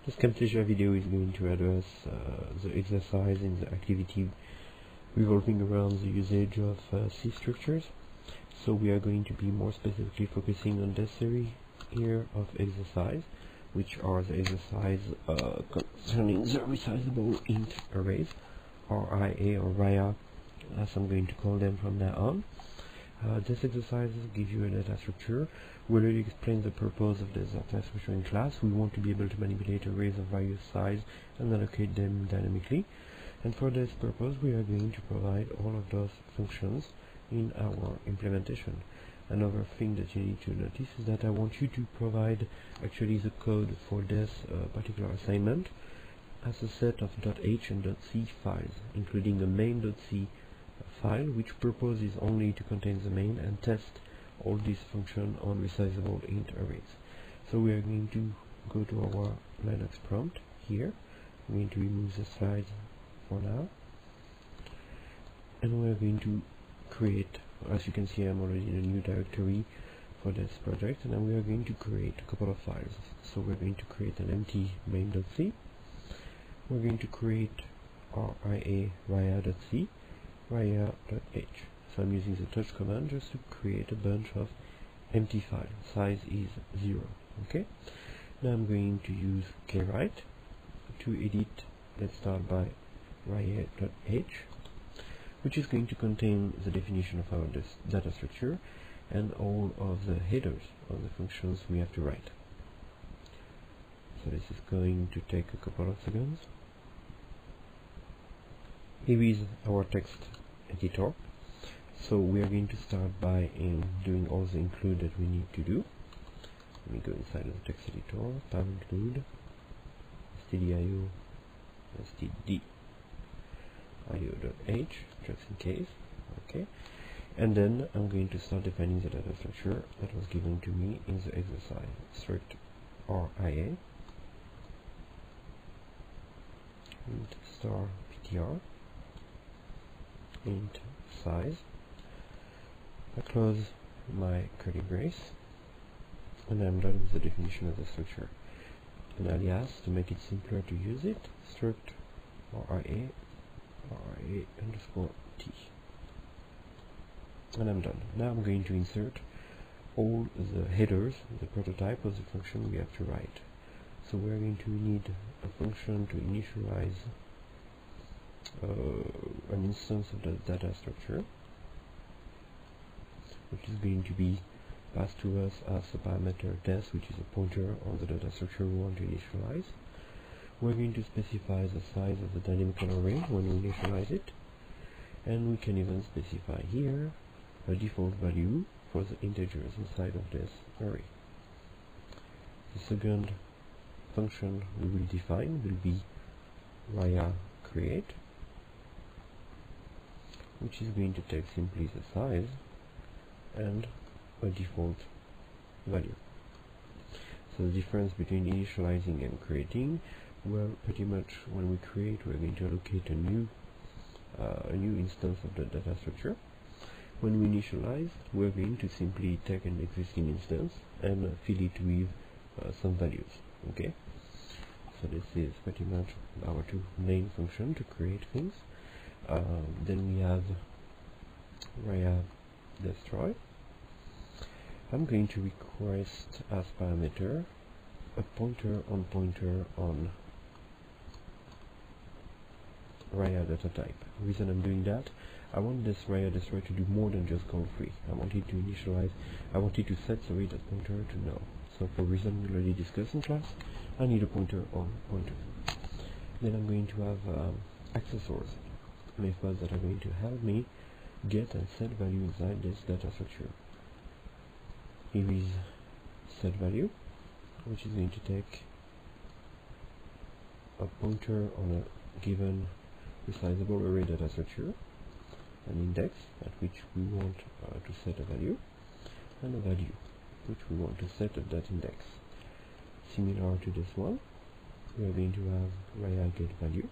This Camtasia video is going to address the exercise in the activity revolving around the usage of C structures. So we are going to be more specifically focusing on this series here of exercise, which are the exercise concerning the resizable int arrays, RIA or RIA, as I'm going to call them from now on. This exercise gives you a data structure. We already explained the purpose of this data structure in class. We want to be able to manipulate arrays of various size and allocate them dynamically. And for this purpose, we are going to provide all of those functions in our implementation. Another thing that you need to notice is that I want you to provide actually the code for this particular assignment as a set of .h and .c files, including a main.c file, which purpose is only to contain the main and test all these functions on resizable int arrays. So we are going to go to our Linux prompt here. I'm going to remove the slides for now, and we are going to create, as you can see, I'm already in a new directory for this project, and then we are going to create a couple of files. So we're going to create an empty main.c. We're going to create ria.c, ria.h. So I'm using the touch command just to create a bunch of empty files. Size is 0. Okay. Now I'm going to use kwrite to edit. Let's start by ria.h, which is going to contain the definition of our data structure and all of the headers of the functions we have to write. So this is going to take a couple of seconds. Here is our text editor. So we are going to start by doing all the include that we need to do. Let me go inside of the text editor, tab include, stdio, std, io.h, just in case. Okay, and then I'm going to start defining the data structure that was given to me in the exercise. Struct ria int star ptr int size. I close my curly brace, and I'm done with the definition of the structure. An alias to make it simpler to use it. Struct ria underscore t, and I'm done. Now I'm going to insert all the headers, the prototype of the function we have to write. So we're going to need a function to initialize an instance of the data structure, which is going to be passed to us as a parameter test, which is a pointer on the data structure we want to initialize. We're going to specify the size of the dynamical array when we initialize it, and we can even specify here a default value for the integers inside of this array. The second function we will define will be ria create, which is going to take simply the size and a default value. So the difference between initializing and creating, well, pretty much when we create, we're going to allocate a new instance of the data structure. When we initialize, we're going to simply take an existing instance and fill it with some values. Okay, so this is pretty much our two main functions to create things. Then we have ria destroy. I'm going to request as parameter a pointer on ria data type. The reason I'm doing that, I want this ria destroy to do more than just call free. I want it to initialize, I want it to set the that pointer to null. So for reason we already discussed in class, I need a pointer on pointer. Then I'm going to have accessors, methods that are going to help me get and set value inside this data structure. Here is set value, which is going to take a pointer on a given resizable array data structure, an index at which we want to set a value, and a value which we want to set at that index. Similar to this one, we are going to have ria get value,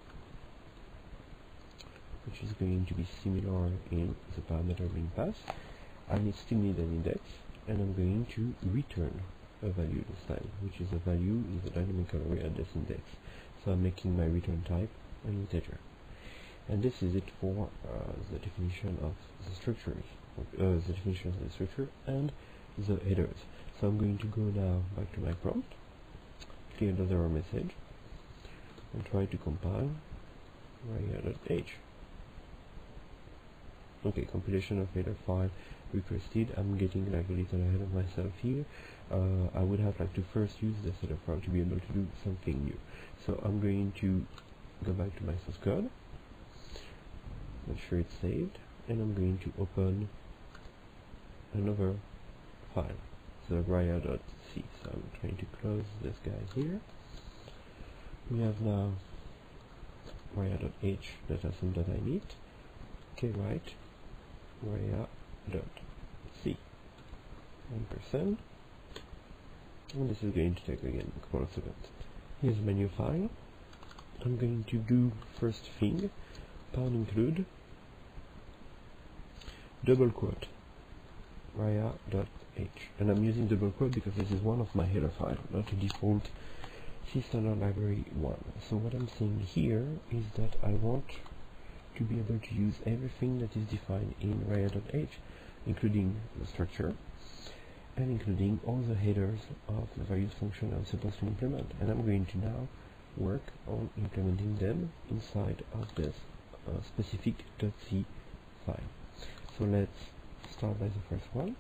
which is going to be similar in the parameter being passed, and it still needs an index, and I'm going to return a value this time, which is a value in the dynamic array address index. So I'm making my return type an integer. And this is it for the definition of the structure, the definition of the structure and the headers. So I'm going to go now back to my prompt, clear the error message, and try to compile ria.h. Okay, compilation of header file requested. I'm getting like a little ahead of myself here. I would have like to first use this header file to be able to do something new. So I'm going to go back to my source code, make sure it's saved, and I'm going to open another file, so ria.c. So I'm trying to close this guy here. We have now ria.h data some that I need. Okay, right, ria.c %, and this is going to take again a couple of seconds. Here's a menu file. I'm going to do first thing, #include double quote ria.h, and I'm using double quote because this is one of my header files, not a default C standard library one. So what I'm saying here is that I want to be able to use everything that is defined in ria.h, including the structure and including all the headers of the various functions I'm supposed to implement. And I'm going to now work on implementing them inside of this specific .c file. So let's start by the first one.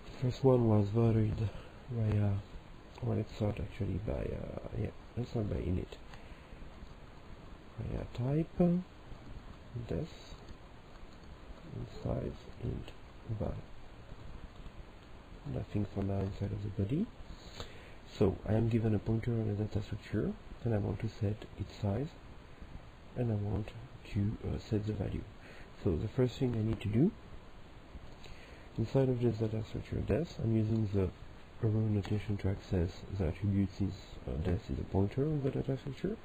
The first one was voided ria. Well, let's start actually by let's start by init ria type this and size int val. Nothing for now inside of the body. So I am given a pointer on a data structure, and I want to set its size, and I want to set the value. So the first thing I need to do inside of this data structure des, I'm using the arrow notation to access the attributes since des is a pointer on the data structure.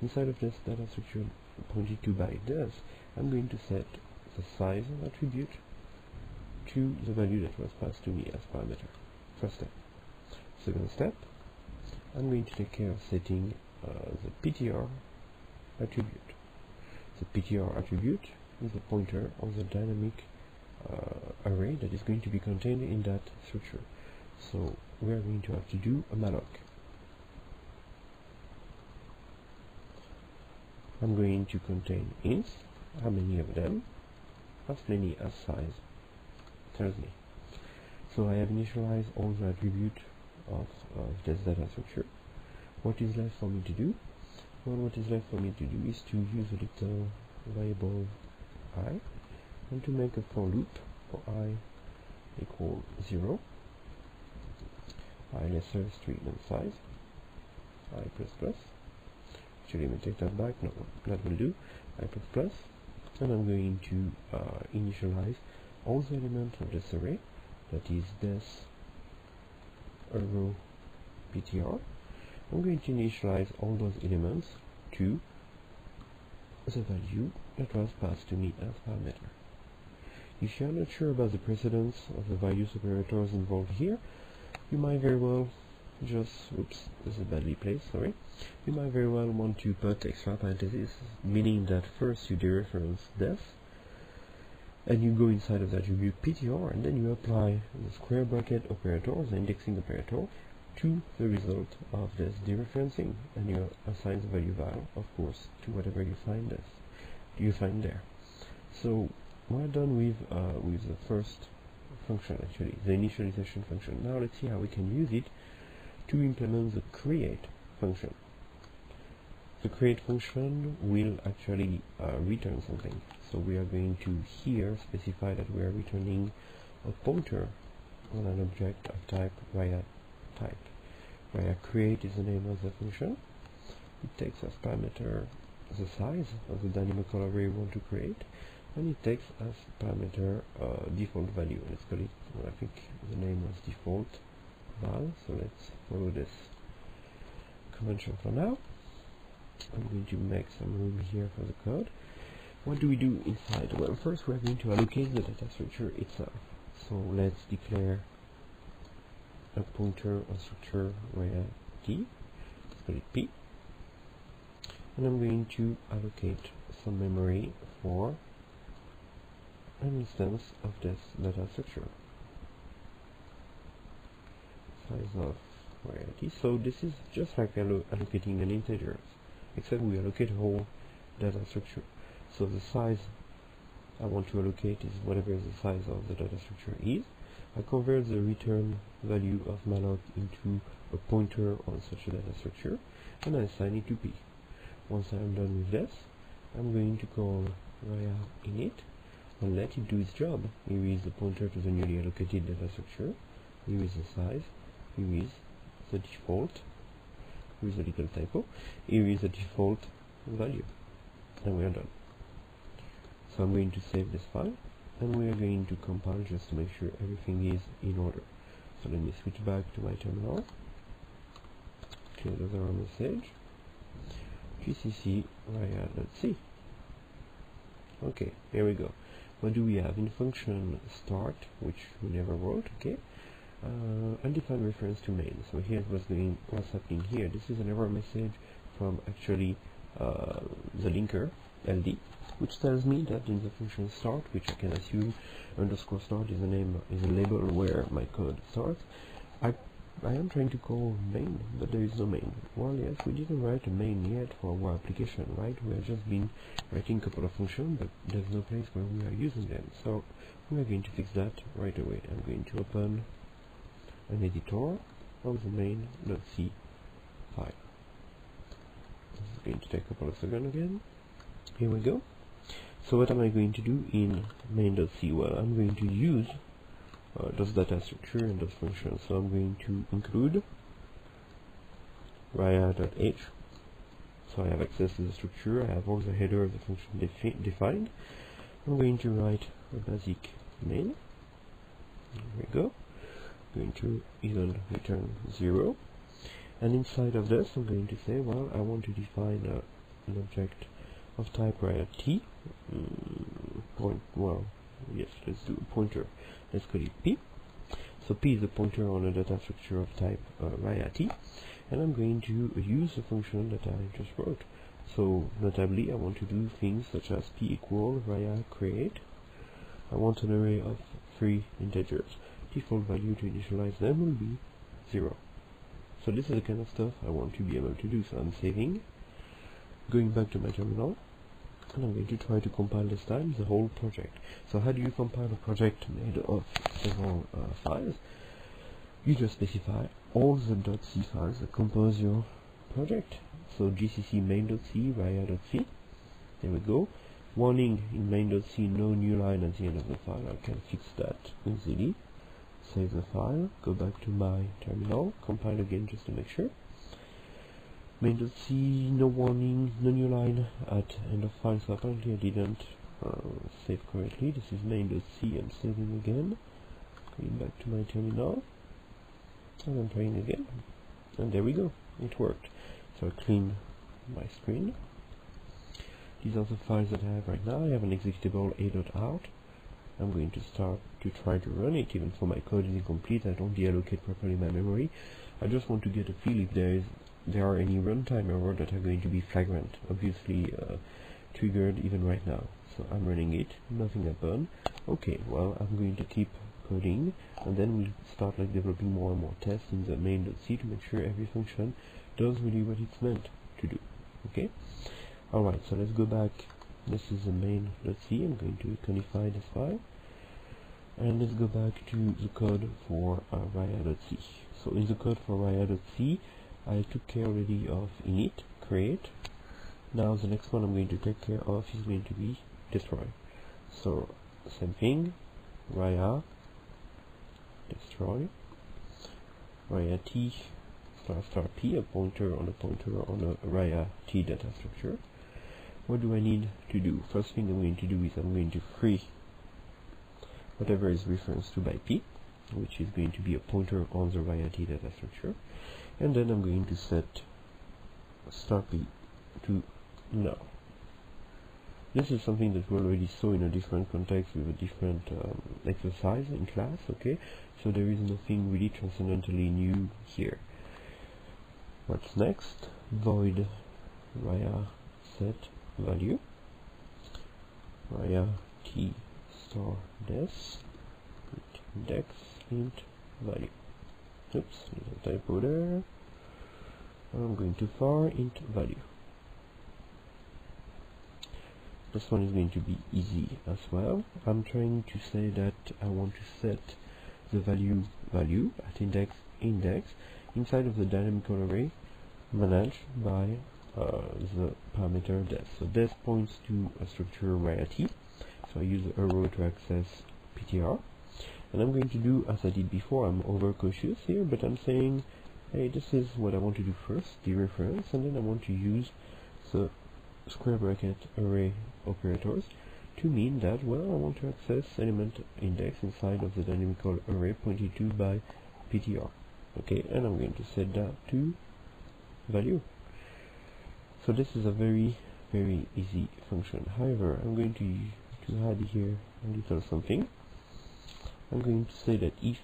Inside of this data structure pointed to by des, I'm going to set the size attribute to the value that was passed to me as parameter. First step. Second step, I'm going to take care of setting the ptr attribute. The ptr attribute is a pointer of the dynamic array that is going to be contained in that structure. So we are going to have to do a malloc. I'm going to contain ints, how many of them, as many as size tells me. So I have initialized all the attribute of this data structure. What is left for me to do? Well, what is left for me to do is to use a little variable I, and to make a for loop for I equal 0, I lesser string than size, I plus plus. Actually, let me take that back. No, that will do. I plus plus, and I'm going to initialize all the elements of this array, that is this arrow ptr. I'm going to initialize all those elements to the value that was passed to me as parameter. If you are not sure about the precedence of the various operators involved here, you might very well just, oops, this is badly placed, sorry. You might very well want to put extra parentheses, meaning that first you dereference this, and you go inside of the attribute ptr, and then you apply the square bracket operator, the indexing operator, to the result of this dereferencing, and you assign the value val, of course, to whatever you find there. So we're done with the first function, actually, the initialization function. Now let's see how we can use it to implement the create function. The create function will actually return something. So we are going to here specify that we are returning a pointer on an object of type ria type. Ria create is the name of the function. It takes as parameter the size of the dynamical array we want to create, and it takes as parameter default value. Let's call it, well, I think the name was default val, so let's follow this convention for now. I'm going to make some room here for the code. What do we do inside? Well, first we're going to allocate the data structure itself. So let's declare a pointer on structure via T, let's call it P, and I'm going to allocate some memory for an instance of this data structure. Size of variety. So this is just like allocating an integer, except we allocate a whole data structure. So the size I want to allocate is whatever the size of the data structure is. I convert the return value of malloc into a pointer on such a data structure, and I assign it to P. Once I'm done with this, I'm going to call via init and let it do its job. Here is the pointer to the newly allocated data structure. Here is the size. Here is the default. Here is a little typo. Here is the default value, and we are done. So I'm going to save this file, and we are going to compile just to make sure everything is in order. So let me switch back to my terminal. Clear the error message. gcc via.c. Okay, here we go. What do we have in function start, which we never wrote? Okay, undefined reference to main. So here's what's happening here. This is an error message from actually the linker ld, which tells me that in the function start, which I can assume underscore start is a label where my code starts, I am trying to call main, but there is no main. Well, yes, we didn't write a main yet for our application, right? We have just been writing a couple of functions, but there's no place where we are using them. So we are going to fix that right away. I'm going to open an editor of the main.c file. This is going to take a couple of seconds again. Here we go. So what am I going to do in main.c? Well, I'm going to use those data structure and those functions. So I'm going to include ria.h. So I have access to the structure, I have all the header of the function defined. I'm going to write a basic main. There we go. I'm going to even return 0. And inside of this I'm going to say, well, I want to define an object of type ria_t. Well, yes, let's do a pointer. Let's call it P. So P is a pointer on a data structure of type ria_t, and I'm going to use the function that I just wrote. So notably, I want to do things such as P equal ria create. I want an array of 3 integers. Default value to initialize them will be 0. So this is the kind of stuff I want to be able to do. So I'm saving, going back to my terminal, and I'm going to try to compile this time the whole project. So how do you compile a project made of several files? You just specify all the .c files that compose your project. So gcc main.c ria.c. There we go. Warning, in main.c no new line at the end of the file. I can fix that easily. Save the file, go back to my terminal, compile again just to make sure. Main.c, no warning, no new line at end of file, so apparently I didn't save correctly. This is main.c, I'm saving again, going back to my terminal, and I'm trying again, and there we go, it worked. So I clean my screen. These are the files that I have right now. I have an executable a.out. I'm going to start to try to run it, even though my code is incomplete. I don't deallocate properly my memory. I just want to get a feel if there are any runtime errors that are going to be flagrant, obviously triggered even right now. So I'm running it, nothing happened. Okay, well, I'm going to keep coding, and then we'll start like developing more and more tests in the main.c to make sure every function does really what it's meant to do. Okay? Alright, so let's go back. This is the main.c. I'm going to iconify this file, and let's go back to the code for ria.c. So in the code for ria.c, I took care already of init, create. Now the next one I'm going to take care of is going to be destroy. So same thing, ria destroy, ria_t ** p, a pointer on a ria_t data structure. What do I need to do? First thing I'm going to do is I'm going to free whatever is referenced to by p, which is going to be a pointer on the ria_t data structure, and then I'm going to set *p to null. This is something that we already saw in a different context with a different exercise in class, okay? So there is nothing really transcendentally new here. What's next? Void via set value via t star des index int value. Oops, there's a typo there. I'm going too far. Int value. This one is going to be easy as well. I'm trying to say that I want to set the value at index inside of the dynamical array managed by the parameter des. So des points to a structure via t. So I use the arrow to access ptr. And I'm going to do as I did before. I'm overcautious here, but I'm saying, hey, this is what I want to do first, dereference, and then I want to use the square bracket array operators to mean that, well, I want to access element index inside of the dynamical array pointed to by ptr. Okay, and I'm going to set that to value. So this is a very, very easy function. However, I'm going to add here a little something. I'm going to say that if,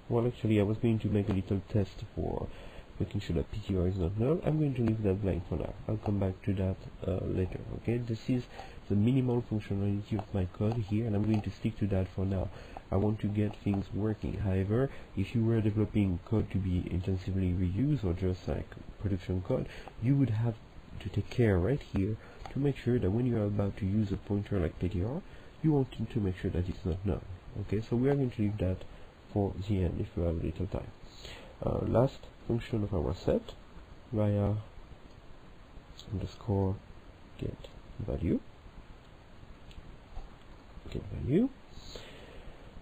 well, actually I was going to make a little test for making sure that ptr is not null. I'm going to leave that blank for now. I'll come back to that later. Okay, this is the minimal functionality of my code here, and I'm going to stick to that for now. I want to get things working. However, if you were developing code to be intensively reused or just like production code, you would have to take care right here to make sure that when you are about to use a pointer like ptr, you want to make sure that it's not null. Okay, so we are going to leave that for the end if we have a little time. Last function of our set via underscore get value.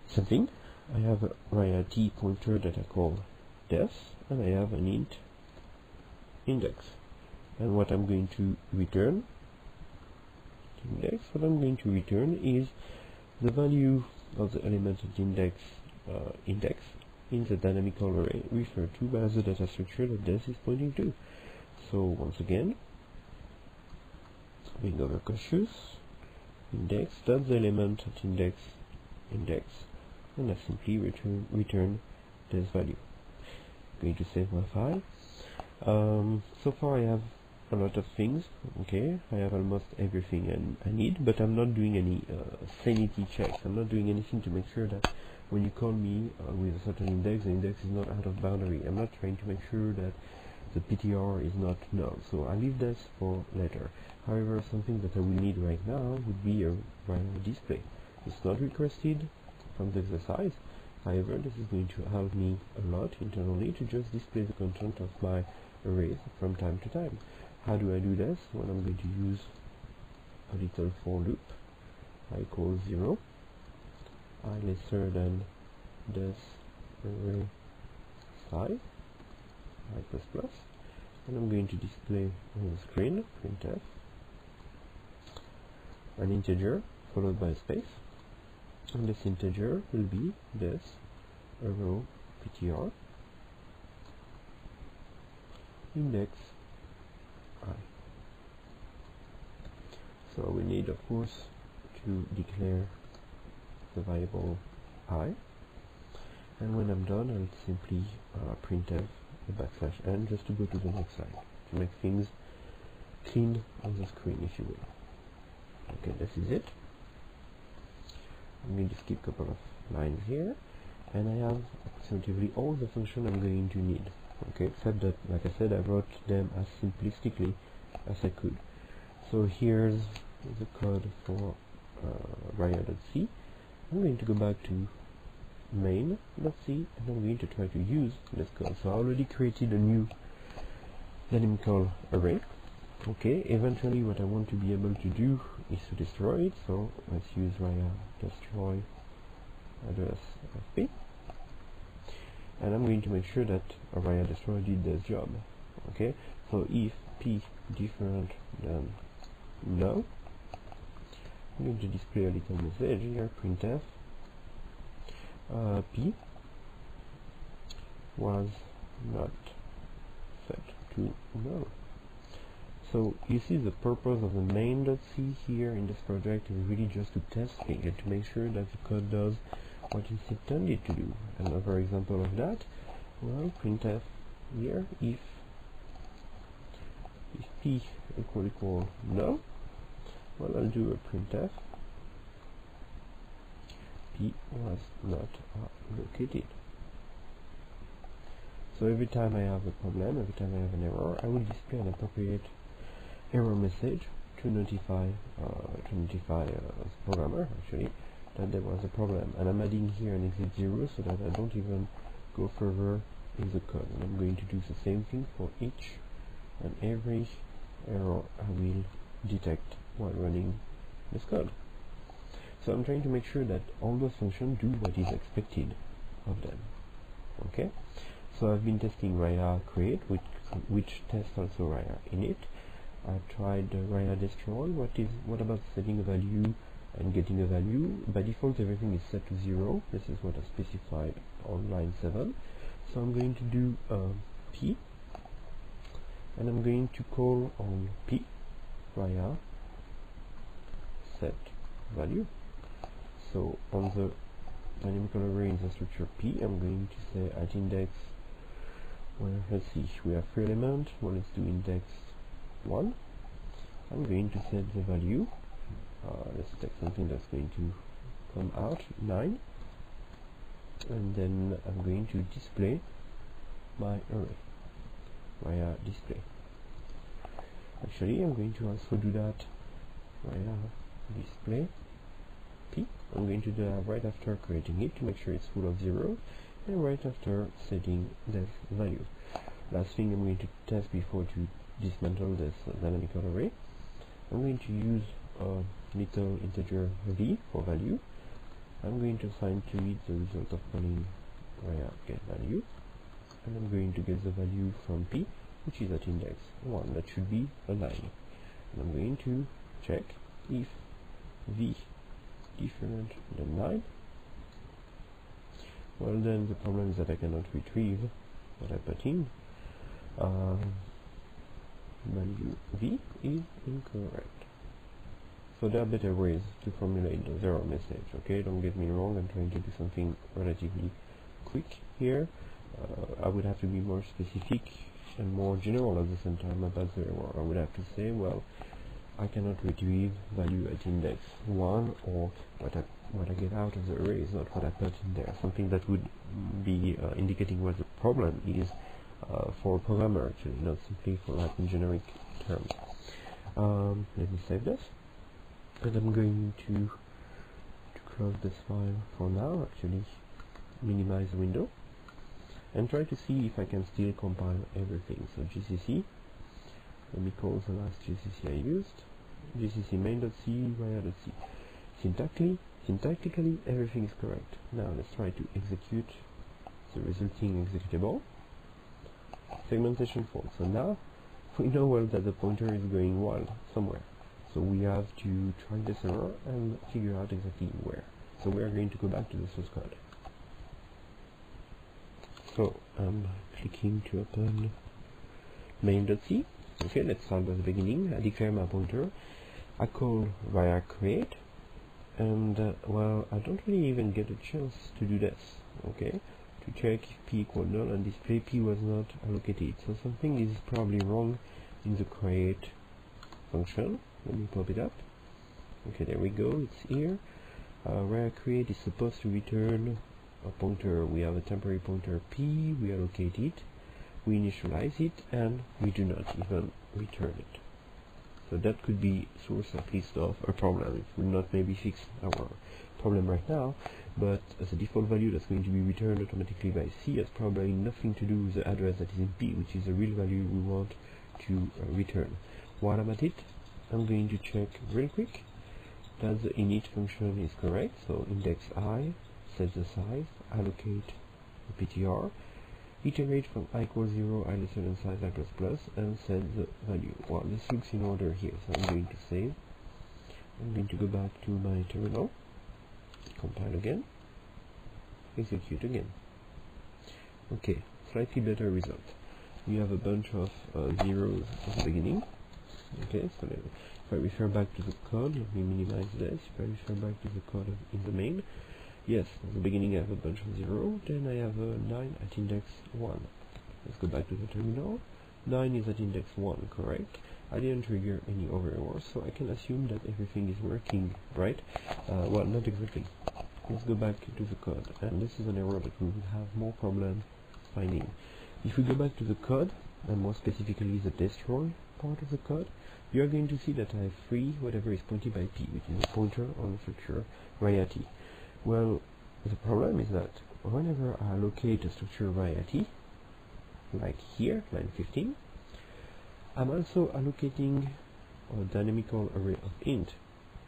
Something. I have a via t pointer that I call des, and I have an int index. And what I'm going to return is the value of the element at index in the dynamical array referred to by the data structure that des is pointing to. So once again, being overcautious, index dot the element at index, and I simply return des value. I'm going to save my file. So far I have a lot of things. Okay, I have almost everything I need, but I'm not doing any sanity checks. I'm not doing anything to make sure that when you call me with a certain index, the index is not out of boundary. I'm not trying to make sure that the PTR is not null. So I leave this for later. However, something that I will need right now would be a variable display. It's not requested from the exercise. However, this is going to help me a lot internally to just display the content of my arrays from time to time. How do I do this? Well, I'm going to use a little for loop. I equals 0, I lesser than this array size, I plus plus, and I'm going to display on the screen, printf, an integer followed by a space, and this integer will be this arrow ptr index I. So we need, of course, to declare the variable I, and when I'm done, I'll simply printf the \n just to go to the next line to make things clean on the screen, if you will. Okay, this is it. I'm going to skip a couple of lines here, and I have approximately all the function I'm going to need. Okay, except that, like I said, I wrote them as simplistically as I could. So here's the code for Raya.c. I'm going to go back to main.c, and I'm going to try to use this code. So I already created a new dynamical array. Okay, eventually what I want to be able to do is to destroy it. So let's use Raya destroy address fp. And I'm going to make sure that Raya destroy did this job. Okay, so if p different than no, I'm going to display a little message here, printf p was not set to null. So you see, the purpose of the main.c here in this project is really just to test things and to make sure that the code does what it's intended to do. Another example of that, well, printf here, if p equal null, well, I'll do a printf p was not allocated. So every time I have a problem, every time I have an error, I will display an appropriate error message to notify the programmer actually that there was a problem. And I'm adding here an exit 0 so that I don't even go further in the code. And I'm going to do the same thing for each and every error I will detect while running this code. So I'm trying to make sure that all those functions do what is expected of them. Okay, so I've been testing Raya create, which tests also Raya init. I tried Raya destroy. What about setting a value and getting a value? By default, everything is set to 0. This is what I specified on line 7. So I'm going to do p, and I'm going to call on p Raya set value. So on the dynamical array in the structure p, I'm going to say at index, well, let's see, we have 3 elements. Well, let's do index 1. I'm going to set the value, let's take something that's going to come out 9, and then I'm going to display my array via display. Actually, I'm going to also do that via display p. I'm going to do that right after creating it to make sure it's full of zeros, and right after setting this value. Last thing I'm going to test before to dismantle this dynamical array, I'm going to use a little integer v for value. I'm going to assign to it the result of calling Raya get value, and I'm going to get the value from p, which is at index 1. That should be a 9. And I'm going to check if v different than 9. Well, then the problem is that I cannot retrieve what I put in. Value v is incorrect. So there are better ways to formulate the error message. Okay, don't get me wrong, I'm trying to do something relatively quick here. I would have to be more specific and more general at the same time about the error. I would have to say, well, I cannot retrieve value at index 1, or what I get out of the array is not what I put in there. Something that would be indicating what the problem is for a programmer, actually, not simply for Latin generic terms. Let me save this, and I'm going to close this file for now, actually minimize the window, and try to see if I can still compile everything. So GCC, let me call the last GCC I used, GCC main.c, Raya.c. Syntactically, everything is correct. Now let's try to execute the resulting executable. Segmentation fault. So now we know well that the pointer is going wild somewhere. So we have to try this error and figure out exactly where. So we are going to go back to the source code. So I'm clicking to open main.c. Okay, let's start at the beginning. I declare my pointer. I call Raya create, and well, I don't really even get a chance to do this. Okay, to check if p equal null and display p was not allocated. So something is probably wrong in the create function. Let me pop it up. Okay, there we go. It's here. Raya create is supposed to return a pointer. We have a temporary pointer p. We allocate it. We initialize it, and we do not even return it. So that could be source at least of a problem. It will not maybe fix our problem right now, but as a default value that's going to be returned automatically by C has probably nothing to do with the address that is in P, which is the real value we want to return. While I'm at it, I'm going to check real quick that the init function is correct. So index I, set the size, allocate the PTR, iterate from I equals 0, I lesser than size I plus plus, and set the value. Well, this looks in order here, so I'm going to save. I'm going to go back to my terminal, compile again, execute again. Okay, slightly better result. We have a bunch of zeros at the beginning, Okay, so if I refer back to the code, let me minimize this. If I refer back to the code in the main, yes, at the beginning I have a bunch of 0, then I have a 9 at index 1. Let's go back to the terminal. 9 is at index 1, correct? I didn't trigger any over errors, so I can assume that everything is working, right? Well, not exactly. Let's go back to the code, and this is an error that we will have more problem finding. If we go back to the code, and more specifically the destroy part of the code, you are going to see that I have free whatever is pointed by p, which is a pointer on the structure via t. Well, the problem is that whenever I allocate a structure via t, like here, line 15, I'm also allocating a dynamical array of int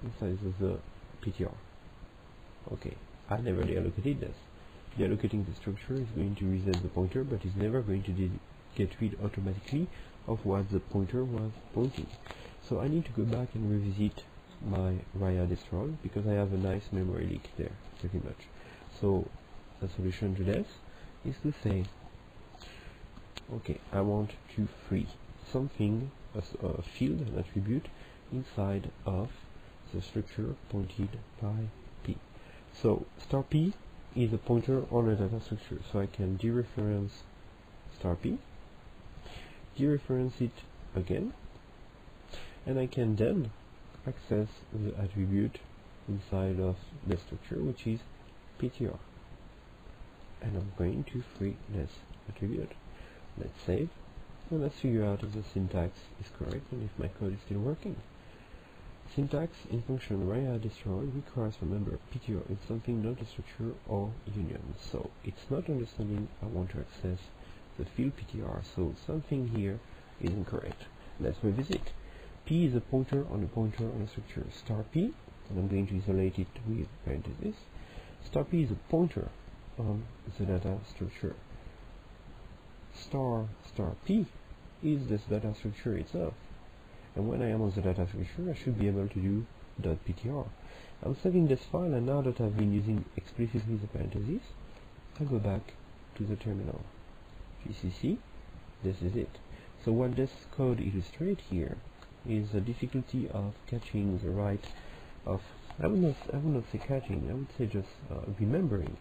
inside the PTR. Okay, I never deallocated this. Deallocating the structure is going to reset the pointer, but it's never going to get rid automatically of what the pointer was pointing. So I need to go back and revisit my via destroy, because I have a nice memory leak there, pretty much. So the solution to this is to say, okay, I want to free something as a field, an attribute inside of the structure pointed by p. So star p is a pointer on a data structure, so I can dereference star p, dereference it again, and I can then access the attribute inside of the structure, which is ptr, and I'm going to free this attribute. Let's save, and let's figure out if the syntax is correct and if my code is still working. Syntax in function via destroy requires, remember, ptr is something not a structure or union, so it's not understanding I want to access the field ptr, so something here is incorrect. Let's revisit. P is a pointer on a structure star p, and I'm going to isolate it with parentheses. Star p is a pointer on the data structure. Star p is this data structure itself, and when I am on the data structure I should be able to do .ptr. I'm saving this file, and now that I've been using explicitly the parentheses, I go back to the terminal. gcc, this is it. So what this code illustrates here is the difficulty of catching the right of, I would not say catching, I would say just remembering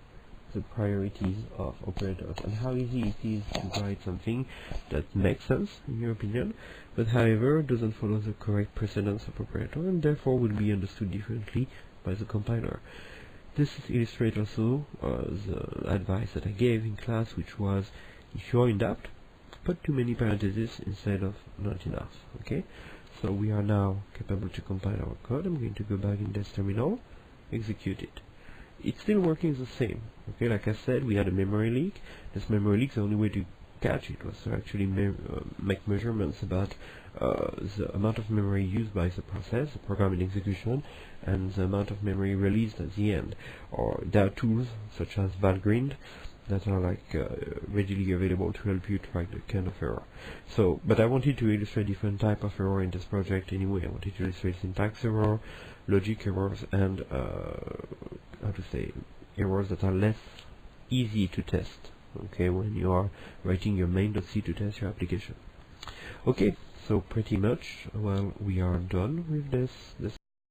the priorities of operators, and how easy it is to write something that makes sense in your opinion, but however doesn't follow the correct precedence of operator, and therefore will be understood differently by the compiler. This illustrates also the advice that I gave in class, which was, if you're in doubt, put too many parentheses instead of not enough. Okay, so we are now capable to compile our code. I'm going to go back in this terminal, execute it. It's still working the same. Okay, like I said, we had a memory leak. This memory leak, the only way to catch it was to actually make measurements about the amount of memory used by the process, the program in execution, and the amount of memory released at the end. Or there are tools such as Valgrind that are like readily available to help you track the kind of error. So, but I wanted to illustrate different type of error in this project anyway. I wanted to illustrate syntax error, logic errors, and how to say, errors that are less easy to test. Okay, when you are writing your main.c to test your application. Okay, so pretty much, well, we are done with this